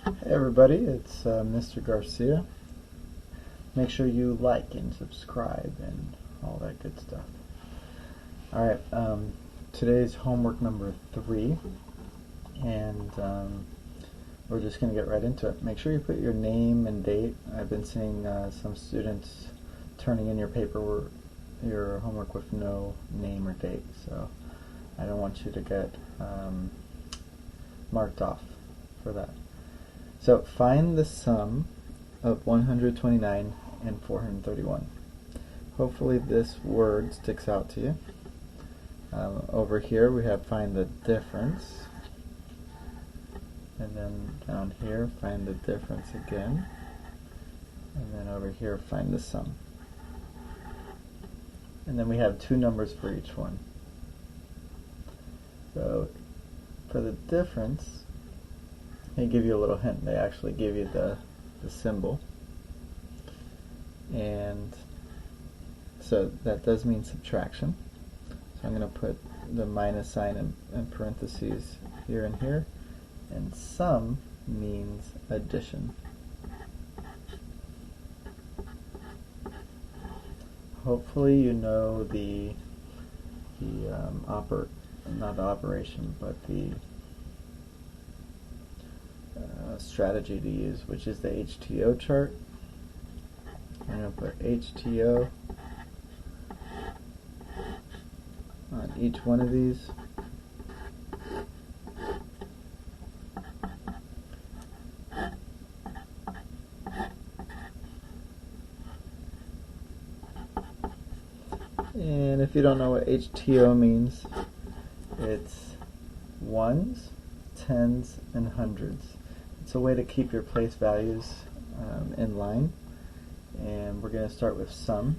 Hey everybody, it's Mr. Garcia. Make sure you like and subscribe and all that good stuff. Alright, today's homework number 3, and we're just going to get right into it. Make sure you put your name and date. I've been seeing some students turning in your paper, your homework with no name or date, so I don't want you to get marked off for that. So find the sum of 129 and 431. Hopefully this word sticks out to you. Over here we have find the difference, and then down here find the difference again, and then over here find the sum. And then we have 2 numbers for each one. So for the difference, they give you a little hint. They actually give you the symbol, and so that does mean subtraction. So I'm going to put the minus sign in parentheses here and here, and sum means addition. Hopefully you know not the operation, but the strategy to use, which is the HTO chart. I'm going to put HTO on each one of these. And if you don't know what HTO means, it's ones, tens, and hundreds. It's a way to keep your place values in line, and we're going to start with sum.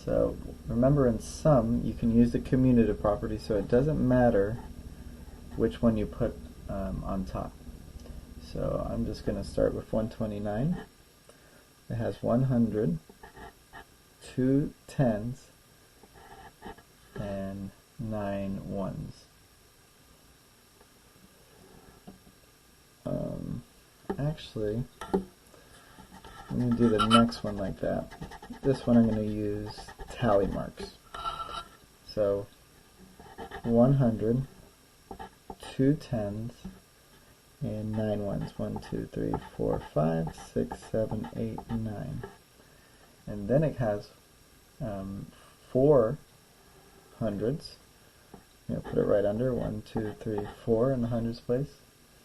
So remember, in sum you can use the commutative property, so it doesn't matter which one you put on top. So I'm just going to start with 129. It has 100, 2 tens, and 9 ones. Actually, I'm going to do the next one like that. This one I'm going to use tally marks. So 100, 2 tens, and 9 ones. 1, 2, 3, 4, 5, 6, 7, 8, 9. And then it has 4 hundreds. I'm going to put it right under 1, 2, 3, 4 in the hundreds place.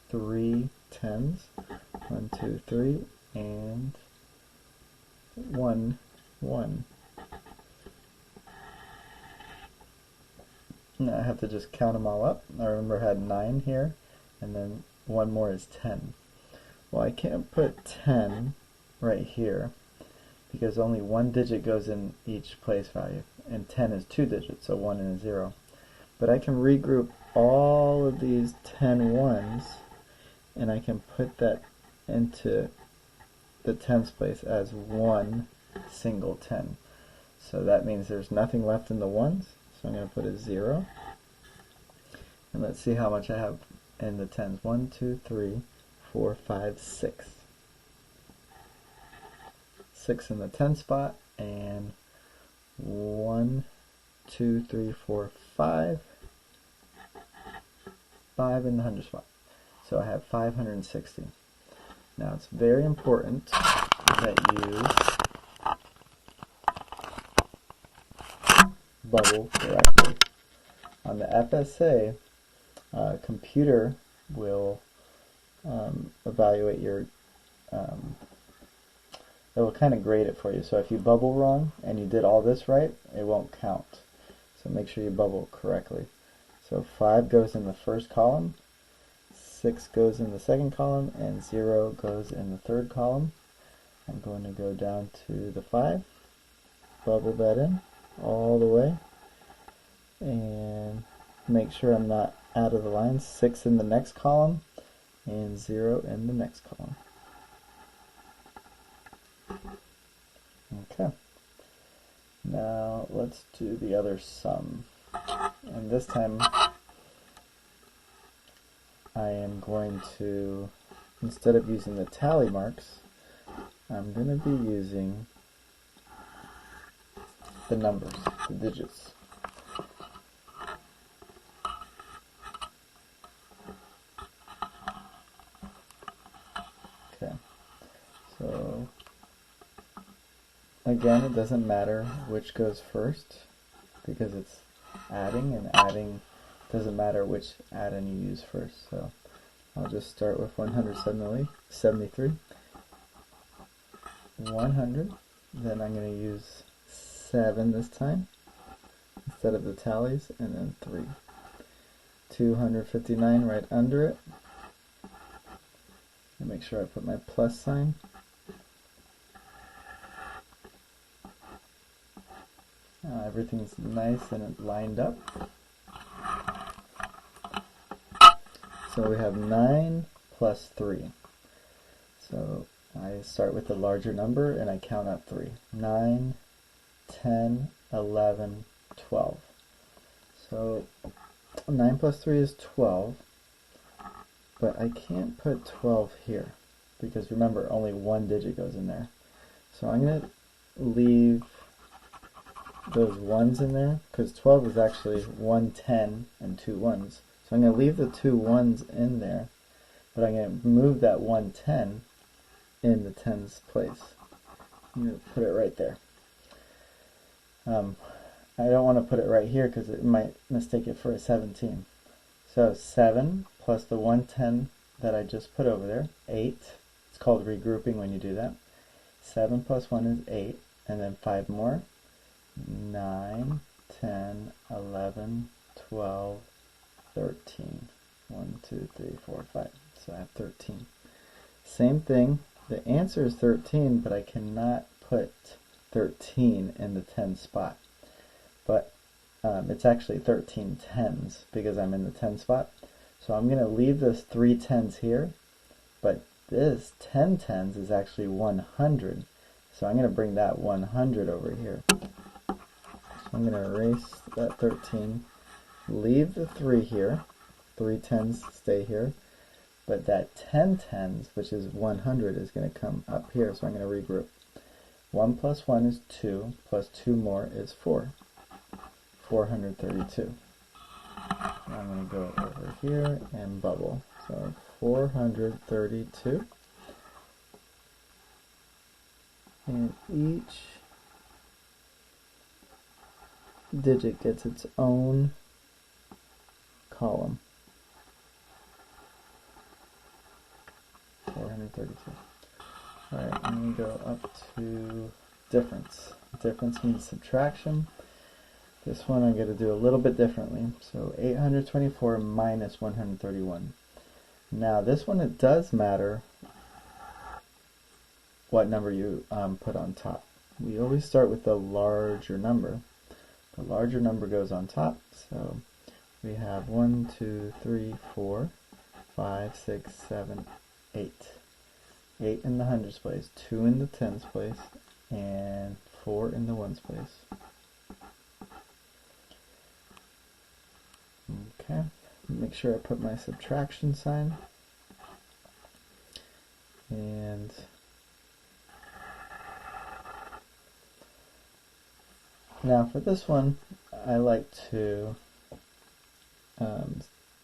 3 tens. 1, 2, 3, and 1, 1. Now I have to just count them all up. I remember I had 9 here, and then one more is 10. Well, I can't put 10 right here because only 1 digit goes in each place value, and 10 is 2 digits, so 1 and a 0. But I can regroup all of these 10 ones, and I can put that into the tens place as one single 10. So that means there's nothing left in the ones, so I'm going to put a 0. And let's see how much I have in the tens. 1, 2, 3, 4, 5, 6. 6 in the 10 spot, and 1, 2, 3, 4, 5. 5 in the 100 spot. So I have 560. Now it's very important that you bubble correctly. On the FSA, computer will evaluate your, it will kind of grade it for you. So if you bubble wrong and you did all this right, it won't count. So make sure you bubble correctly. So 5 goes in the first column, 6 goes in the second column, and 0 goes in the third column. I'm going to go down to the 5, bubble that in all the way, and make sure I'm not out of the line. 6 in the next column, and 0 in the next column. Okay. Now let's do the other sum. And this time I am going to instead of using the tally marks, I'm going to be using the numbers, the digits. Okay, so again, it doesn't matter which goes first because it's adding, and adding doesn't matter which add-in you use first. So I'll just start with 173, 100, then I'm going to use 7 this time instead of the tallies, and then 3. 259 right under it. And make sure I put my plus sign. Everything's nice and lined up. So we have 9 plus 3. So I start with the larger number and I count up 3. 9, 10, 11, 12. So 9 plus 3 is 12, but I can't put 12 here because remember, only one digit goes in there. So I'm going to leave those ones in there because 12 is actually 1 10 and 2 ones. So I'm going to leave the 2 ones in there, but I'm going to move that 1 10 in the tens place. I'm going to put it right there. I don't want to put it right here because it might mistake it for a 17. So 7 plus the 110 that I just put over there, 8. It's called regrouping when you do that. 7 plus 1 is 8, and then 5 more. 9, 10, 11, 12, 13. 1, 2, 3, 4, 5. So I have 13. Same thing. The answer is 13, but I cannot put 13 in the 10 spot. But it's actually 13 tens because I'm in the 10 spot. So I'm going to leave this 3 tens here, but this 10 tens is actually 100. So I'm going to bring that 100 over here. So I'm going to erase that 13, leave the 3 here, 3 tens stay here, but that 10 tens, which is 100, is going to come up here, so I'm going to regroup. 1 plus 1 is 2, plus 2 more is 4. 432. I'm going to go over here and bubble. So 432. And each digit gets its own column. 432. Alright, I'm going to go up to difference. Difference means subtraction. This one I'm going to do a little bit differently. So 824 minus 131. Now this one, it does matter what number you put on top. We always start with the larger number. The larger number goes on top. So we have 1, 2, 3, 4, 5, 6, 7, 8. 8 in the hundreds place, 2 in the tens place, and 4 in the ones place. Okay, make sure I put my subtraction sign. And now for this one, I like to,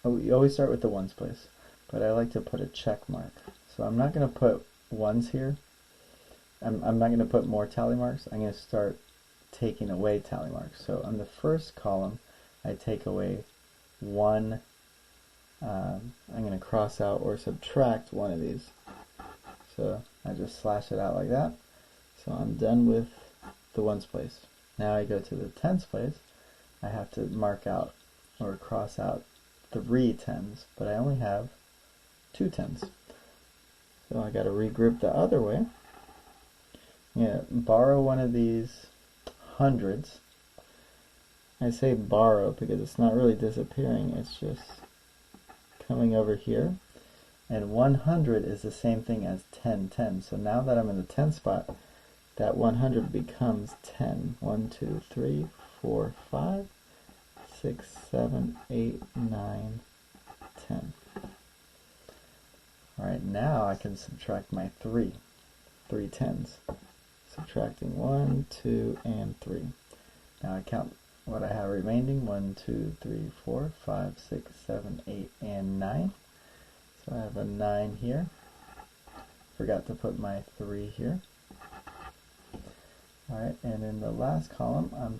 we always start with the ones place, but I like to put a check mark. So I'm not going to put ones here. I'm not going to put more tally marks. I'm going to start taking away tally marks. So on the first column, I take away 1. I'm going to cross out or subtract one of these. So I just slash it out like that. So I'm done with the ones place. Now I go to the tens place. I have to mark out or cross out 3 tens, but I only have 2 tens. So I got to regroup the other way. Yeah, borrow one of these hundreds. I say borrow because it's not really disappearing, it's just coming over here. And 100 is the same thing as 10 tens. So now that I'm in the 10 spot, that 100 becomes 10. 1, 2, 3, 4, 5, 6, 7, 8, 9, 10. Alright, now I can subtract my three tens. Subtracting 1, 2, and 3. Now I count what I have remaining. 1, 2, 3, 4, 5, 6, 7, 8, and 9. So I have a 9 here. Forgot to put my 3 here. Alright, and in the last column, I'm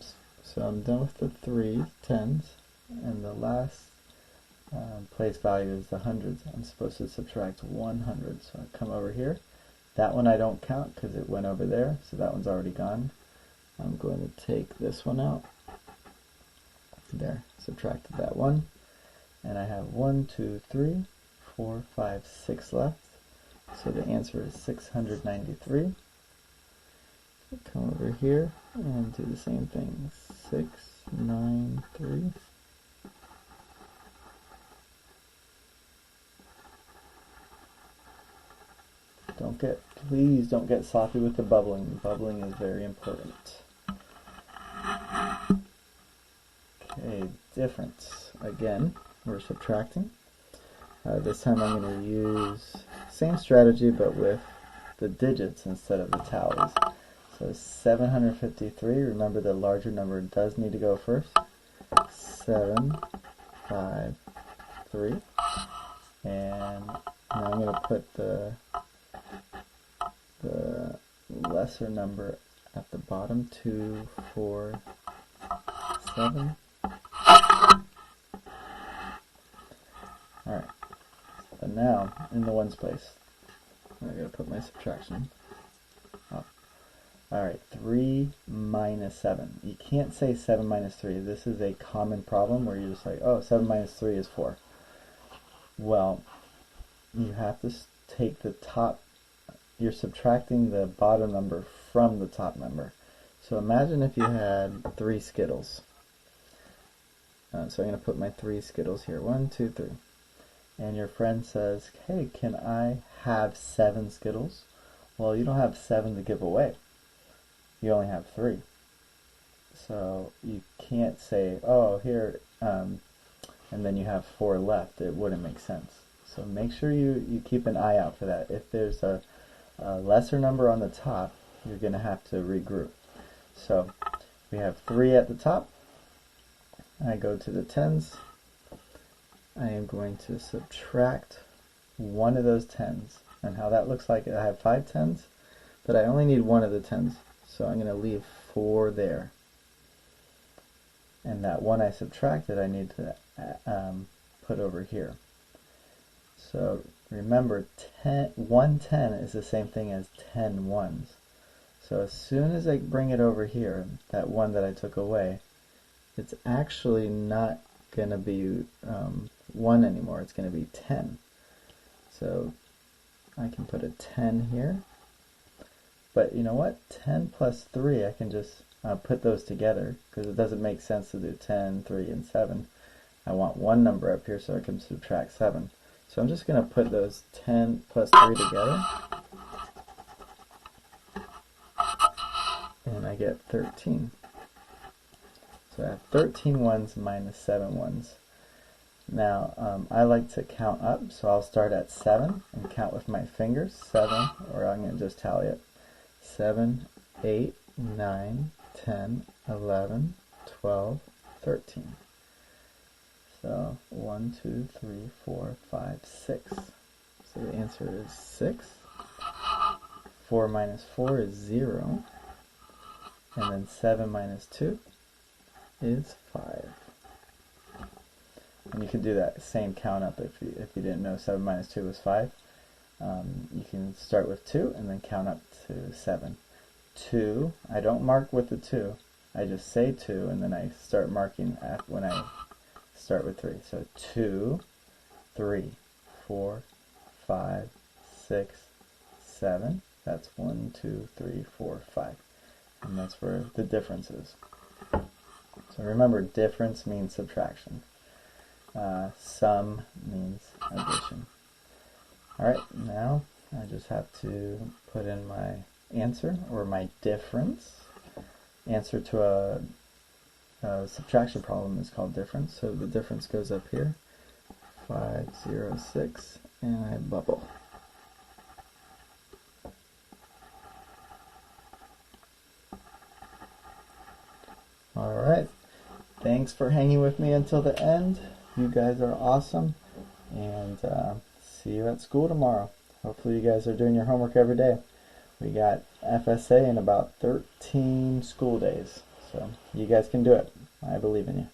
done with the 3 tens, and the last place value is the hundreds. I'm supposed to subtract 100, so I come over here. That one I don't count because it went over there, so that one's already gone. I'm going to take this one out. There, subtracted that one. And I have 1, 2, 3, 4, 5, 6 left. So the answer is 693. So come over here and do the same thing. 6, 9, 3. Please don't get sloppy with the bubbling. Bubbling is very important. Okay, difference. Again, we're subtracting. This time I'm going to use same strategy but with the digits instead of the tallies. So 753, remember the larger number does need to go first. 7, 5, 3. And now I'm going to put the lesser number at the bottom. 2, 4, 7. Alright, so now in the ones place, I'm going to put my subtraction up. Alright, 3 minus 7. You can't say 7 minus 3. This is a common problem where you're just like, oh, 7 minus 3 is 4. Well, you have to take the top. You're subtracting the bottom number from the top number. So imagine if you had 3 Skittles. So I'm going to put my 3 Skittles here. 1, 2, 3. And your friend says, hey, can I have 7 Skittles? Well, you don't have 7 to give away. You only have 3. So you can't say, oh, here, and then you have 4 left. It wouldn't make sense. So make sure you keep an eye out for that. If there's a lesser number on the top, you're going to have to regroup. So we have 3 at the top. I go to the tens. I am going to subtract one of those tens. And how that looks like, I have 5 tens, but I only need one of the tens. So I'm going to leave 4 there. And that one I subtracted, I need to put over here. So remember, 1 10 is the same thing as 10 ones. So as soon as I bring it over here, that 1 that I took away, it's actually not going to be 1 anymore. It's going to be 10. So I can put a 10 here. But you know what? 10 plus 3, I can just put those together because it doesn't make sense to do 10, 3, and 7. I want one number up here so I can subtract 7. So I'm just going to put those 10 plus 3 together. And I get 13. So I have 13 ones minus 7 ones. Now, I like to count up, so I'll start at 7 and count with my fingers. 7, or I'm going to just tally it. 7, 8, 9, 10, 11, 12, 13. So 1, 2, 3, 4, 5, 6. So the answer is 6. 4 minus 4 is 0. And then 7 minus 2 is 5. And you can do that same count up if you didn't know 7 minus 2 was 5. You can start with 2 and then count up to 7. 2, I don't mark with the 2. I just say 2 and then I start marking when I start with 3. So 2, 3, 4, 5, 6, 7. That's 1, 2, 3, 4, 5. And that's where the difference is. So remember, difference means subtraction. Sum means addition. Alright, now I just have to put in my answer, or my difference. Answer to a subtraction problem is called difference. So the difference goes up here, 506, and I bubble. Alright, thanks for hanging with me until the end. You guys are awesome, and see you at school tomorrow. Hopefully you guys are doing your homework every day. We got FSA in about 13 school days, so you guys can do it. I believe in you.